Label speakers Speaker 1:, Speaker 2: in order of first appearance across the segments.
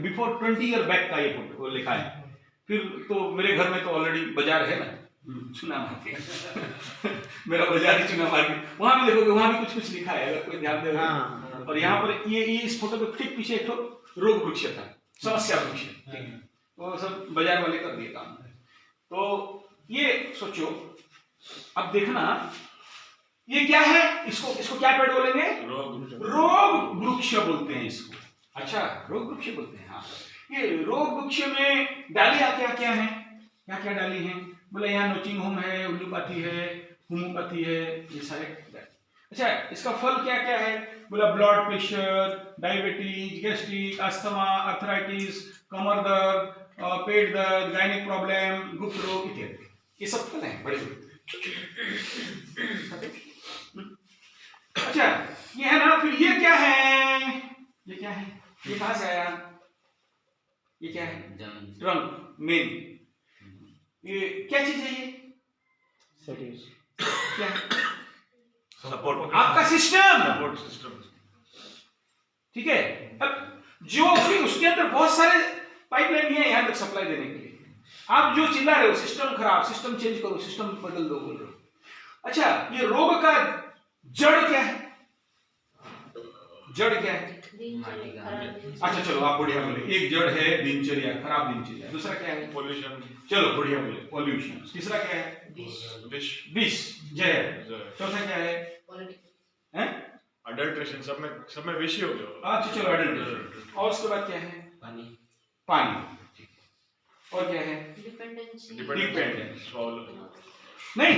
Speaker 1: Before 20 year back का ये photo लिखा है। फिर तो मेरे घर में तो ऑलरेडी बाजार है ना, चुना मार्केट मेरा बाजार ही चुना मार्केट, वहां भी देखोगे वहां भी कुछ कुछ लिखा है अगर कोई ध्यान दे। और यहाँ पर ये इस फोटो के ठीक पीछे एक रोग वृक्ष था, समस्या वृक्ष, ठीक है, वो सब बाजार वाले कर दिए काम। तो ये सोचो, अब देखना ये क्या है, इसको क्या पेड़ बोलेंगे? रोग वृक्ष बोलते हैं इसको। अच्छा, रोग वृक्ष बोलते हैं। हाँ, ये रोग वृक्ष में डालियां क्या क्या है, क्या क्या डाली हैं? बोले यहाँ नोचिंग होम है, उल्लूपाथी है, होम्योपैथी है, ये सारे। अच्छा, इसका फल क्या क्या है? बोला blood pressure, diabetes, gastric, asthma, arthritis, कमर दर्द, पेट दर्द, गायनिक प्रॉब्लम, गुप्त रोग इत्यादि, ये सब फल हैं बड़े। अच्छा, ये है ना। फिर ये क्या है? ये क्या है? ये कहां से आया? ये क्या है? Trunk, main. ये क्या चीज है? ये क्या है?
Speaker 2: सपोर्ट,
Speaker 1: आपका सिस्टम,
Speaker 2: सपोर्ट सिस्टम,
Speaker 1: ठीक है। अब जो भी उसके अंदर बहुत सारे पाइपलाइन है यहां तक सप्लाई देने के लिए। आप जो चिल्ला रहे हो सिस्टम खराब, सिस्टम चेंज करो, सिस्टम बदल दो बोल रहे हो। अच्छा, ये रोग का जड़ क्या है? जड़ क्या है? अच्छा चलो, आप बढ़िया बोले। एक जड़ है दिनचर्या, खराब दिनचर्या। दूसरा क्या है?
Speaker 2: पोल्यूशन।
Speaker 1: चलो बढ़िया बोले, पॉल्यूशन। तीसरा क्या है? विष, जहर। चौथा क्या है? हैं?
Speaker 2: अडल्ट्रेशन। सब में विष ही हो गया।
Speaker 1: अच्छा चलो, अडल्ट्रेशन। और उसके बाद क्या है? पानी। और क्या है? डिपेंडेंस। नहीं,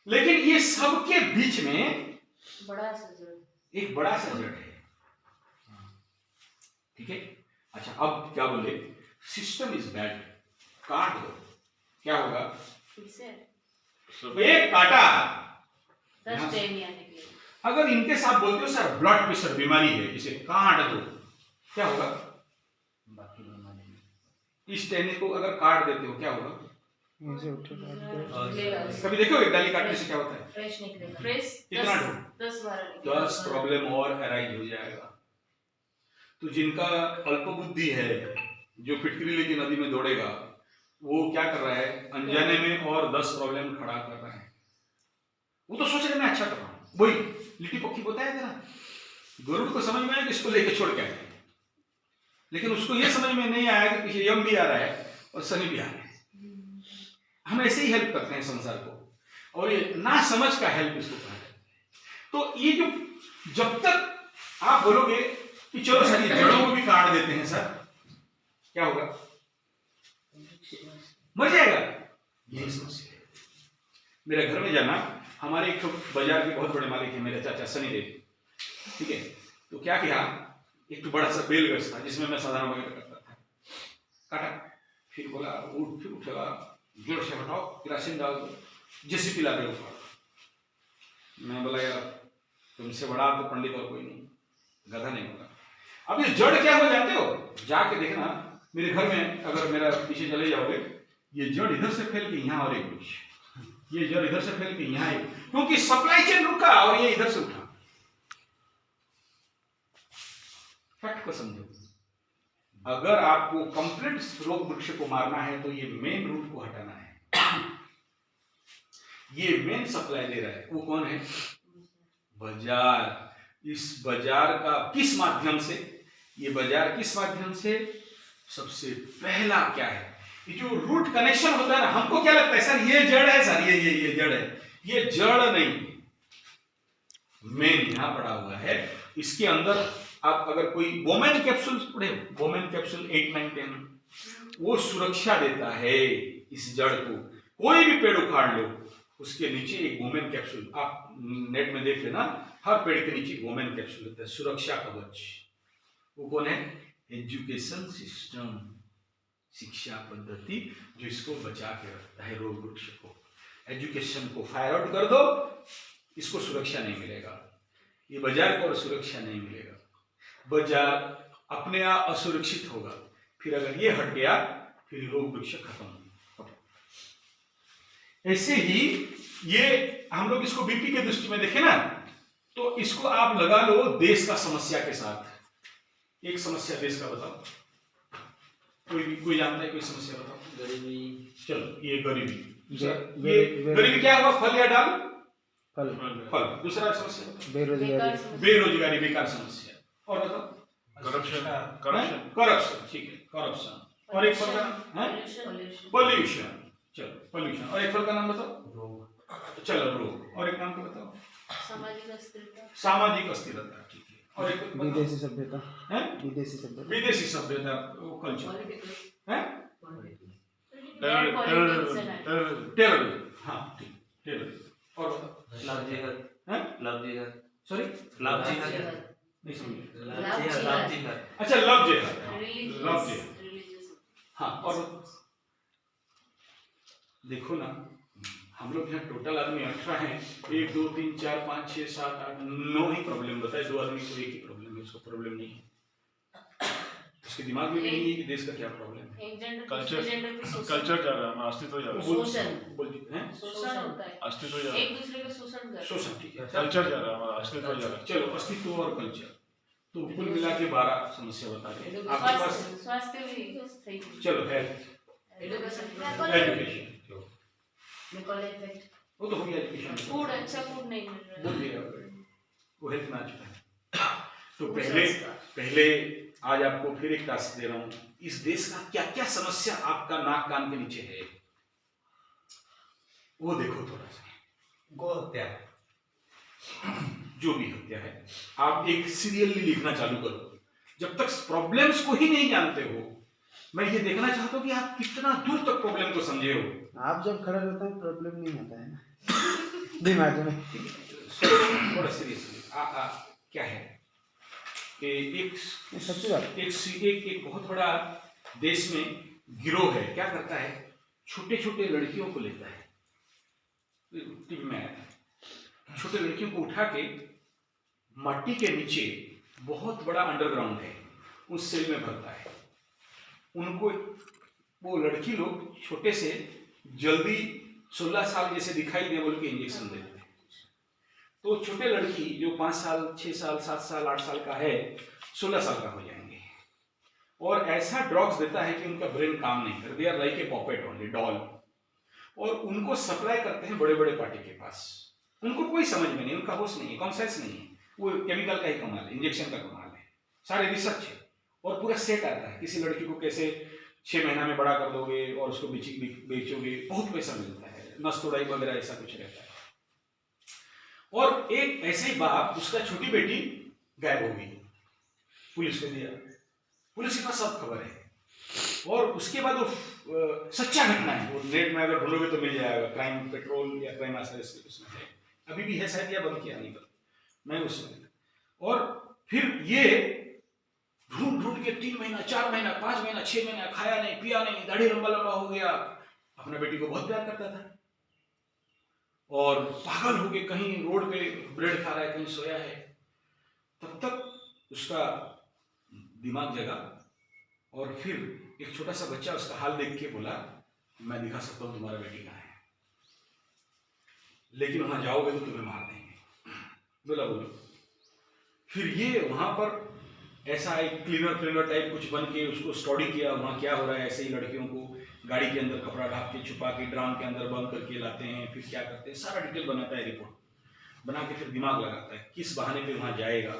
Speaker 1: लेकिन ये सबके बीच में एक बड़ा सा जड़ है, ठीक है। अच्छा, अब क्या बोले? सिस्टम इज बैड, काट दो, क्या होगा? एक काटा। अगर इनके साथ बोलते हो सर ब्लड प्रेशर बीमारी है, इसे काट दो, क्या होगा? बाकी बीमारी। इस टेनिस को अगर काट देते हो क्या होगा? कभी देखो एक डाली काटने से क्या होता है?
Speaker 3: फ्रेश निकलेगा। फ्रेश
Speaker 1: कितना?
Speaker 3: 10
Speaker 1: प्रॉब्लम और अराइज हो जाएगा। तो जिनका अल्प बुद्धि है, जो फिटकरी लेके नदी में दौड़ेगा, वो क्या कर रहा है? अनजाने में और 10 प्रॉब्लम खड़ा कर रहा है। वो तो सोच रहे मैं अच्छा कर रहा हूं। वही लिट्टी पक्षी बताया था ना, गरुड़ को समझ में आया कि इसको लेके छोड़ के आए, लेकिन उसको ये समझ में नहीं आया कि पीछे यम भी आ रहा है और शनि भी आ रहा है। हम ऐसे ही हेल्प करते हैं संसार को, और ये ना समझ का हेल्प इसको कहा है। तो ये जो, जब तक आप बोलोगे कि चलो सर ये जड़ों को भी काट देते हैं सर, क्या होगा? मर जाएगा। यही समस्या है। मेरे घर में जाना, हमारे एक बाजार के बहुत बड़े मालिक है मेरे चाचा सनी देव, ठीक है। तो क्या किया, एक तो बड़ा सा बेल गछ था जिसमें मैं साधारण वगैरह करता था, काटा, फिर बोला उठ, फिर उठेगा, जोर से हटाओ, किरासिन डाल दो, जेसीबी ला दे ऊपर। मैं बोला यार तुमसे बड़ा तो पंडित और कोई नहीं, गधा नहीं होगा। अब ये जड़ क्या हो जाते हो, जाके देखना मेरे घर में, अगर मेरा पीछे चले जाओगे, ये जड़ इधर से फैल के यहाँ और एक कुछ, ये जड़ इधर से फैल के यहाँ एक, क्योंकि सप्लाई चेन रुका और ये इधर से उठा। फैक्ट को समझो। अगर आपको कंप्लीट रोग वृक्ष को मारना है तो ये मेन रूट को हटाना है। ये मेन सप्लाई दे रहा है, वो कौन है? बाजार। इस बाजार का किस माध्यम से, ये बाजार किस माध्यम से? सबसे पहला क्या है? ये जो रूट कनेक्शन होता है ना, हमको क्या लगता है सर ये जड़ है, सर ये जड़ है। ये जड़ नहीं, मेन यहां पड़ा हुआ है। इसके अंदर आप अगर कोई बोमेन कैप्सूल पढ़े, बोमेन कैप्सूल 8, 9, 10, वो सुरक्षा देता है इस जड़ को। कोई भी पेड़ उखाड़ लो, उसके नीचे एक बोमेन कैप्सूल, आप नेट में देख लेना, हर पेड़ के नीचे बोमेन कैप्सूल होता है, सुरक्षा कवच। वो कौन है? एजुकेशन सिस्टम, शिक्षा पद्धति जो इसको बचा के रखता है रोग वृक्ष को। एजुकेशन को फायर आउट कर दो, इसको सुरक्षा नहीं मिलेगा, ये बाजार को सुरक्षा नहीं मिलेगा, बाजार अपने आप असुरक्षित होगा। फिर अगर ये हट गया, फिर रोग वृक्ष खत्म। ऐसे ही ये हम लोग इसको बीपी के दृष्टि में देखें ना, तो इसको आप लगा लो देश का समस्या के साथ। एक समस्या देश का बताओ, कोई जानता है, कोई समस्या बताओ।
Speaker 4: गरीबी।
Speaker 1: चलो ये गरीबी, दूसरा
Speaker 5: बे-
Speaker 1: ये
Speaker 5: बे-
Speaker 1: गरीबी क्या हुआ, फल या डाल,
Speaker 5: फल,
Speaker 1: फल। दूसरा समस्या बताओ।
Speaker 5: बेरोजगारी,
Speaker 1: बेरोजगारी, बेकार समस्या। और बताओ।
Speaker 2: करप्शन
Speaker 1: करप्शन, ठीक है, करप्शन। और एक फल का नाम है पोल्यूशन। चलो पोल्यूशन। और एक फल का नाम बताओ। चलो रोग। और एक नाम का बताओ।
Speaker 3: सामाजिक अस्थिरता।
Speaker 1: सामाजिक अस्थिरता, ठीक है। और एक
Speaker 5: विदेशी सभ्यता,
Speaker 1: है
Speaker 5: विदेशी सभ्यता,
Speaker 1: विदेशी सभ्यता, कल्चर है, टेररिज्म, हाँ ठीक, टेररिज्म। और बताओ।
Speaker 4: लव जिहाद।
Speaker 1: हैं?
Speaker 4: लव जिहाद।
Speaker 1: सॉरी,
Speaker 4: लव जिहाद।
Speaker 1: नहीं समझे।
Speaker 4: लव जिहाद।
Speaker 1: अच्छा लव जिहाद, लव जिहाद,
Speaker 3: रिलीजियस।
Speaker 1: हाँ। और देखो ना, हम लोग यहाँ टोटल आदमी 18 हैं, 1 2 3 4 5 6 7 8 9 ही प्रॉब्लम बताए। 2 आदमी को एक ही प्रॉब्लम है, उसको प्रॉब्लम नहीं है, उसके दिमाग में भी नहीं है कि देश का क्या प्रॉब्लम है।
Speaker 3: एक जेंडर
Speaker 2: कल्चर
Speaker 3: जेंडर पे शोषण।
Speaker 2: कल्चर जा रहा है, हमारा अस्तित्व जा रहा है,
Speaker 3: शोषण।
Speaker 1: बोलते हैं
Speaker 3: शोषण होता है,
Speaker 2: अस्तित्व जा रहा है,
Speaker 3: एक दूसरे का शोषण करते हैं।
Speaker 1: शोषण, ठीक है।
Speaker 2: कल्चर जा रहा है, हमारा अस्तित्व जा रहा है।
Speaker 1: चलो अस्तित्व और कल्चर, तो कुल मिला के 12 समस्या बता रहे हैं आपके पास।
Speaker 3: स्वास्थ्य भी सही है।
Speaker 1: चलो हेल्थ,
Speaker 3: एजुकेशन,
Speaker 1: एजुकेशन, वो तो हो गया एजुकेशन।
Speaker 3: फूड, अच्छा फूड नहीं मिल रहा
Speaker 1: बोल
Speaker 3: है।
Speaker 1: दिया, वो हेल्थ में आ चुका है। तो पहले आज आपको फिर एक टास्क दे रहा हूँ, इस देश का क्या क्या समस्या आपका नाक कान के नीचे है, वो देखो थोड़ा सा।
Speaker 4: गो हत्या।
Speaker 1: जो भी हत्या है, आप एक सीरियली लिखना चालू करो। जब तक प्रॉब्लम्स को ही नहीं जानते हो, मैं ये देखना चाहता हूँ कि आप कितना दूर तक प्रॉब्लम को समझे हो।
Speaker 5: आप जब खड़े रहते हैं प्रॉब्लम नहीं होता है ना दिमाग में।
Speaker 1: थोड़ा सीरियसली क्या है कि एक
Speaker 5: सच्ची बात,
Speaker 1: एक बहुत बड़ा देश में गिरोह है, क्या करता है, छोटे छोटे लड़कियों को लेता है, टीवी में आया था, छोटे लड़कियों को उठा के मट्टी के नीचे बहुत बड़ा अंडरग्राउंड है, उस सेल में भरता है उनको। वो लड़की लोग छोटे से जल्दी 16 साल जैसे दिखाई दे बोल के इंजेक्शन देते हैं। तो छोटे लड़की जो 5 साल 6 साल 7 साल 8 साल का है, 16 साल का हो जाएंगे। और ऐसा ड्रग्स देता है कि उनका ब्रेन काम नहीं करता, they are like a puppet only, doll. और उनको सप्लाई करते हैं बड़े बड़े पार्टी के पास। उनको कोई समझ में नहीं, उनका होश नहीं है, कॉन्शियस नहीं है, वो केमिकल का ही कमाल है, इंजेक्शन का कमाल है, सारे रिसर्च है। और पूरा सेट आता है, किसी लड़की को कैसे 6 महीना में बड़ा कर दोगे और उसको बेचोगे, बहुत पैसा मिलता है, नस तोड़ाई वगैरह ऐसा कुछ रहता है। और एक ऐसे ही बाप, उसका छोटी बेटी गायब हो गई, पुलिस को दिया, पुलिस के पास सब खबर है। और उसके बाद वो सच्चा घटना है, वो नेट में अगर ढूंढोगे तो मिल जाएगा, क्राइम पेट्रोल या क्राइम आसर उसमें है, अभी भी है शायद, या बंद किया नहीं, मैं उसमें। और फिर ये ढूंढ ढूंढ के 3 महीना 4 महीना 5 महीना 6 महीना खाया नहीं पिया नहीं, दाढ़ी लंबा लंबा हो गया, अपना बेटी को बहुत प्यार करता था। और पागल हो गए, कहीं रोड पे ब्रेड खा रहा है, कहीं सोया है। तब तक उसका दिमाग जगा, और फिर एक छोटा सा बच्चा उसका हाल देख के बोला, मैं दिखा सकता हूँ तुम्हारा बेटी कहाँ है, लेकिन वहां जाओगे तो तुम्हें मार देंगे। बोला बोलो। फिर ये वहां पर ऐसा एक क्लीनर टाइप कुछ बन के उसको स्टडी किया, वहाँ क्या हो रहा है। ऐसे ही लड़कियों को गाड़ी के अंदर कपड़ा ढाप के छुपा के ड्राम के अंदर बंद करके लाते हैं, फिर क्या करते हैं, सारा डिटेल बनाता है, रिपोर्ट बना के फिर दिमाग लगाता है किस बहाने पे वहाँ जाएगा।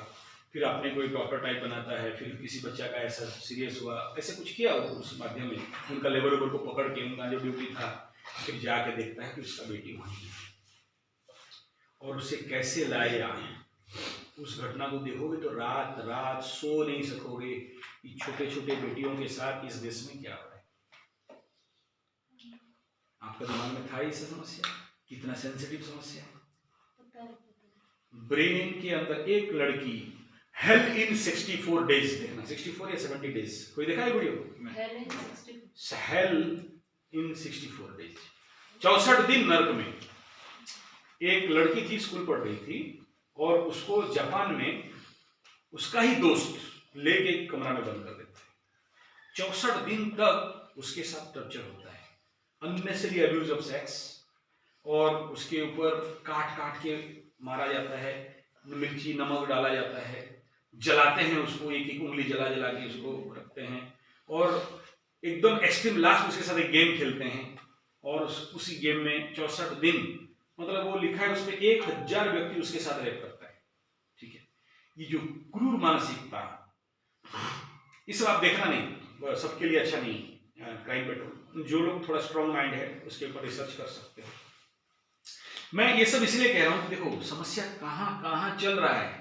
Speaker 1: फिर अपने कोई डॉक्टर टाइप बनाता है, फिर किसी बच्चा का ऐसा सीरियस हुआ, ऐसे कुछ किया उस माध्यम में उनका लेबर को पकड़ के, उनका जो ड्यूटी था, फिर जाके देखता है कि उसका बेटी वहीं है और उसे कैसे लाया। उस घटना को देखोगे तो रात रात सो नहीं सकोगे कि छोटे छोटे बेटियों के साथ इस देश में क्या हो रहा है। आपका दिमाग में था ये समस्या, कितना सेंसिटिव समस्या है। ब्रेन के अंदर एक लड़की हेल इन 64 डेज, देखना 64 या 70 डेज, कोई देखा है वीडियो? हेल इन 64 डेज, 64 दिन नर्क में। एक लड़की थी, स्कूल पढ़ रही थी, और उसको जापान में उसका ही दोस्त लेके कमरा में बंद कर देते हैं। 64 दिन तक उसके साथ टॉर्चर होता है, अननेसेसरी अब्यूज ऑफ सेक्स, और उसके ऊपर काट काट के मारा जाता है, मिर्ची नमक डाला जाता है, जलाते हैं उसको, एक एक उंगली जला जला के उसको रखते हैं। और एकदम एक्सट्रीम लास्ट उसके साथ एक गेम खेलते हैं और उसी गेम में 64 दिन, मतलब वो लिखा है उसमें 1000 व्यक्ति उसके साथ रेप करता है। ठीक है, ये जो क्रूर मानसिकता, इस आप देखना नहीं, सबके लिए अच्छा नहीं है क्राइम पेट्रोल। जो लोग थोड़ा स्ट्रॉन्ग माइंड है उसके ऊपर रिसर्च कर सकते हो। मैं ये सब इसलिए कह रहा हूं कि देखो समस्या कहां कहां चल रहा है,